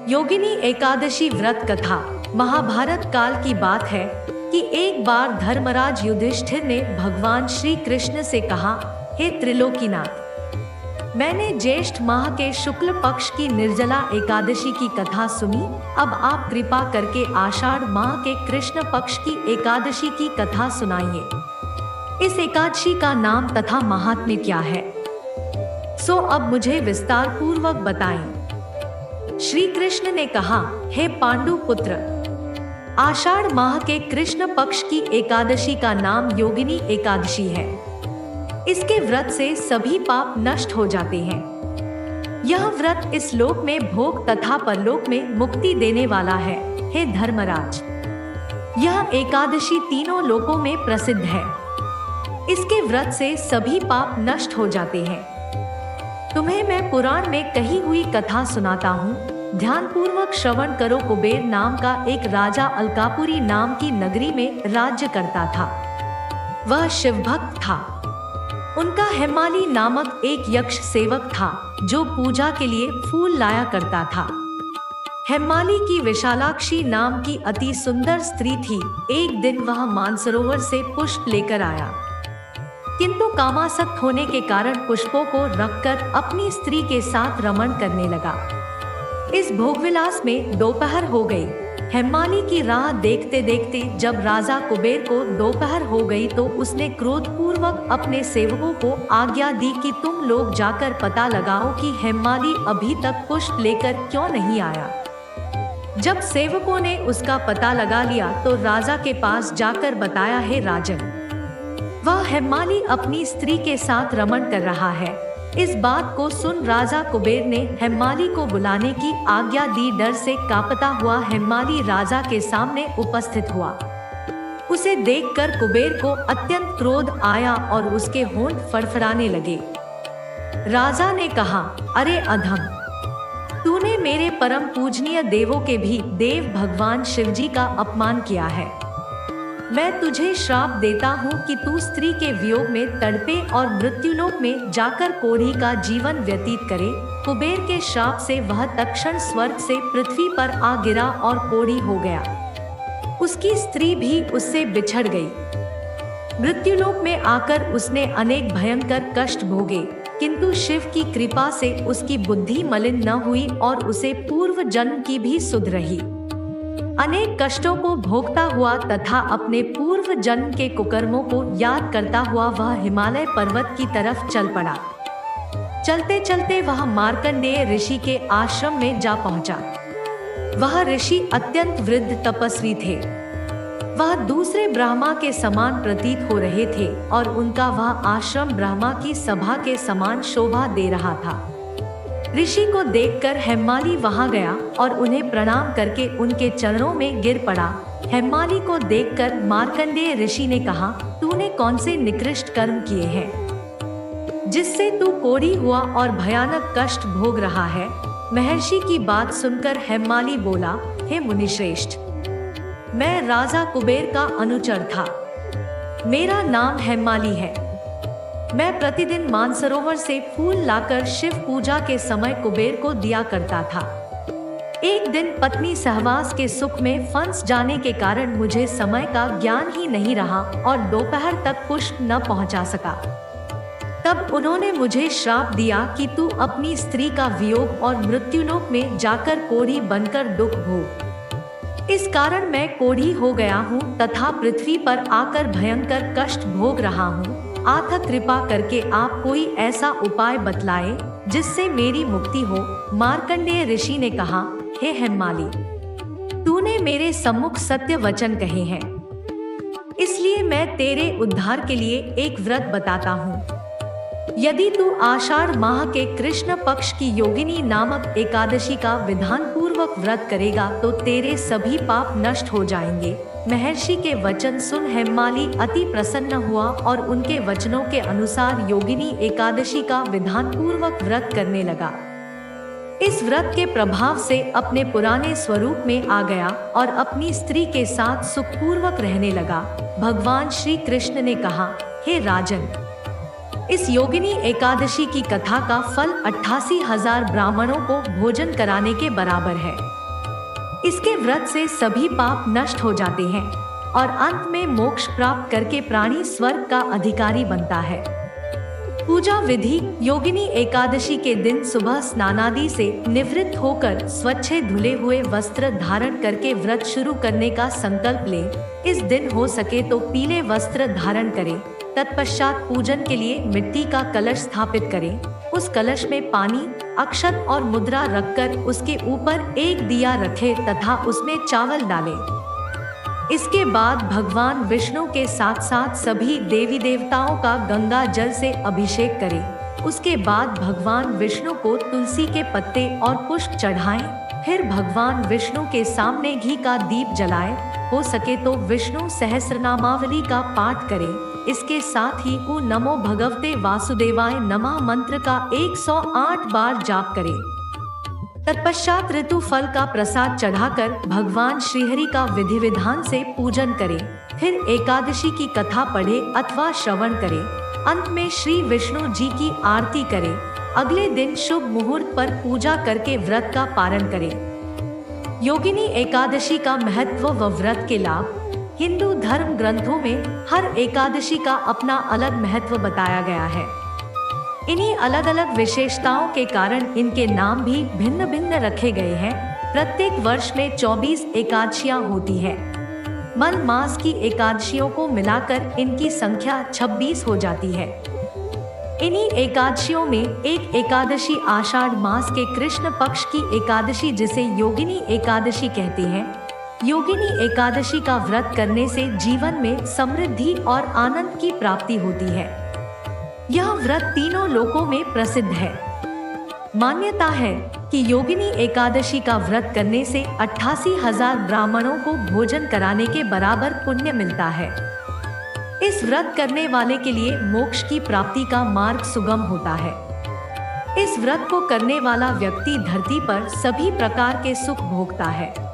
योगिनी एकादशी व्रत कथा। महाभारत काल की बात है कि एक बार धर्मराज युधिष्ठिर ने भगवान श्री कृष्ण से कहा, हे त्रिलोकीनाथ, मैंने ज्येष्ठ माह के शुक्ल पक्ष की निर्जला एकादशी की कथा सुनी। अब आप कृपा करके आषाढ़ माह के कृष्ण पक्ष की एकादशी की कथा सुनाइए। इस एकादशी का नाम तथा महात्म्य क्या है, सो अब मुझे विस्तार पूर्वक बताएं। श्री कृष्ण ने कहा, हे पांडु पुत्र, आषाढ़ माह के कृष्ण पक्ष की एकादशी का नाम योगिनी एकादशी है। इसके व्रत से सभी पाप नष्ट हो जाते हैं। यह व्रत इस लोक में भोग तथा परलोक में मुक्ति देने वाला है। हे धर्मराज, यह एकादशी तीनों लोकों में प्रसिद्ध है। इसके व्रत से सभी पाप नष्ट हो जाते हैं। तुम्हें मैं पुराण में कही हुई कथा सुनाता हूँ, ध्यान पूर्वक श्रवण करो। कुबेर नाम का एक राजा अलकापुरी नाम की नगरी में राज्य करता था। वह शिव भक्त था। उनका हेमाली नामक एक यक्ष सेवक था जो पूजा के लिए फूल लाया करता था। हेमाली की विशालाक्षी नाम की अति सुंदर स्त्री थी। एक दिन वह मानसरोवर से पुष्प लेकर आया, किंतु कामासक्त होने के कारण पुष्पों को रखकर अपनी स्त्री के साथ रमण करने लगा। इस भोगविलास में दोपहर हो गई। हेमाली की राह देखते देखते जब राजा कुबेर को दोपहर हो गई तो उसने क्रोधपूर्वक अपने सेवकों को आज्ञा दी कि तुम लोग जाकर पता लगाओ कि हेमाली अभी तक पुष्प लेकर क्यों नहीं आया। जब सेवकों ने उसका पता लगा लिया तो राजा के पास जाकर बताया, हे राजन, वह हेमाली अपनी स्त्री के साथ रमण कर रहा है। इस बात को सुन राजा कुबेर ने हेमाली को बुलाने की आज्ञा दी। डर से कांपता हुआ हेमाली राजा के सामने उपस्थित हुआ। उसे देखकर कुबेर को अत्यंत क्रोध आया और उसके होंठ फड़फड़ाने लगे। राजा ने कहा, अरे अधम, तूने मेरे परम पूजनीय देवों के भी देव भगवान शिवजी का अपमान किया है। मैं तुझे श्राप देता हूँ कि तू स्त्री के वियोग में तड़पे और मृत्युलोक में जाकर कोढ़ी का जीवन व्यतीत करे। कुबेर के श्राप से वह तत्क्षण स्वर्ग से पृथ्वी पर आ गिरा और कोढ़ी हो गया। उसकी स्त्री भी उससे बिछड़ गई। मृत्युलोक में आकर उसने अनेक भयंकर कष्ट भोगे, किंतु शिव की कृपा से उसकी बुद्धि मलिन न हुई और उसे पूर्व जन्म की भी सुध रही। अनेक कष्टों को भोगता हुआ तथा अपने पूर्व जन्म के कुकर्मों को याद करता हुआ वह हिमालय पर्वत की तरफ चल पड़ा। चलते चलते वह मार्कंडेय ऋषि के आश्रम में जा पहुंचा। वह ऋषि अत्यंत वृद्ध तपस्वी थे। वह दूसरे ब्रह्मा के समान प्रतीत हो रहे थे और उनका वह आश्रम ब्रह्मा की सभा के समान शोभा दे रहा था। ऋषि को देखकर हेमाली वहां गया और उन्हें प्रणाम करके उनके चरणों में गिर पड़ा। हेमाली को देखकर मार्कंडेय ऋषि ने कहा, तूने कौन से निकृष्ट कर्म किए हैं जिससे तू कोढ़ी हुआ और भयानक कष्ट भोग रहा है। महर्षि की बात सुनकर हेमाली बोला, हे मुनिश्रेष्ठ, मैं राजा कुबेर का अनुचर था। मेरा नाम हेमाली है। मैं प्रतिदिन मानसरोवर से फूल लाकर शिव पूजा के समय कुबेर को दिया करता था। एक दिन पत्नी सहवास के सुख में फंस जाने के कारण मुझे समय का ज्ञान ही नहीं रहा और दोपहर तक पुष्प न पहुंचा सका। तब उन्होंने मुझे श्राप दिया कि तू अपनी स्त्री का वियोग और मृत्युलोक में जाकर कोढ़ी बनकर दुख भोग। इस कारण मैं कोढ़ी हो गया हूँ तथा पृथ्वी पर आकर भयंकर कष्ट भोग रहा हूँ। आथा कृपा करके आप कोई ऐसा उपाय बतलाए जिससे मेरी मुक्ति हो। मार्कंडेय ऋषि ने कहा, हे हेमाली, तूने मेरे सम्मुख सत्य वचन कहे हैं, इसलिए मैं तेरे उद्धार के लिए एक व्रत बताता हूँ। यदि तू आषाढ़ माह के कृष्ण पक्ष की योगिनी नामक एकादशी का विधान पूर्वक व्रत करेगा तो तेरे सभी पाप नष्ट हो जाएंगे। महर्षि के वचन सुन हेमाली अति प्रसन्न हुआ और उनके वचनों के अनुसार योगिनी एकादशी का विधान पूर्वक व्रत करने लगा। इस व्रत के प्रभाव से अपने पुराने स्वरूप में आ गया और अपनी स्त्री के साथ सुखपूर्वक रहने लगा। भगवान श्री कृष्ण ने कहा, हे राजन, इस योगिनी एकादशी की कथा का फल 88,000 ब्राह्मणों को भोजन कराने के बराबर है। इसके व्रत से सभी पाप नष्ट हो जाते हैं और अंत में मोक्ष प्राप्त करके प्राणी स्वर्ग का अधिकारी बनता है। पूजा विधि। योगिनी एकादशी के दिन सुबह स्नानादि से निवृत्त होकर स्वच्छ धुले हुए वस्त्र धारण करके व्रत शुरू करने का संकल्प लें। इस दिन हो सके तो पीले वस्त्र धारण करें। तत्पश्चात पूजन के लिए मिट्टी का कलश स्थापित करें। उस कलश में पानी, अक्षत और मुद्रा रखकर उसके ऊपर एक दिया रखें तथा उसमें चावल डालें। इसके बाद भगवान विष्णु के साथ साथ सभी देवी देवताओं का गंगा जल से अभिषेक करें। उसके बाद भगवान विष्णु को तुलसी के पत्ते और पुष्प चढ़ाएं। फिर भगवान विष्णु के सामने घी का दीप जलाएं। हो सके तो विष्णु सहस्रनामावली का पाठ करें। इसके साथ ही ओ नमो भगवते वासुदेवाय नमः मंत्र का 108 बार जाप करें। तत्पश्चात ऋतु फल का प्रसाद चढ़ाकर भगवान श्रीहरि का विधि विधान से पूजन करें। फिर एकादशी की कथा पढ़े अथवा श्रवण करें। अंत में श्री विष्णु जी की आरती करें। अगले दिन शुभ मुहूर्त पर पूजा करके व्रत का पारण करें। योगिनी एकादशी का महत्व व व्रत के लाभ। हिंदू धर्म ग्रंथों में हर एकादशी का अपना अलग महत्व बताया गया है। इन्हीं अलग अलग विशेषताओं के कारण इनके नाम भी भिन्न भिन्न रखे गए हैं। प्रत्येक वर्ष में 24 एकादशियां होती है। मल मास की एकादशियों को मिलाकर इनकी संख्या 26 हो जाती है। इन्हीं एकादशियों में एक एकादशी आषाढ़ मास के कृष्ण पक्ष की एकादशी जिसे योगिनी एकादशी कहते हैं। योगिनी एकादशी का व्रत करने से जीवन में समृद्धि और आनंद की प्राप्ति होती है। यह व्रत तीनों लोकों में प्रसिद्ध है। मान्यता है कि योगिनी एकादशी का व्रत करने से 88,000 ब्राह्मणों को भोजन कराने के बराबर पुण्य मिलता है। इस व्रत करने वाले के लिए मोक्ष की प्राप्ति का मार्ग सुगम होता है। इस व्रत को करने वाला व्यक्ति धरती पर सभी प्रकार के सुख भोगता है।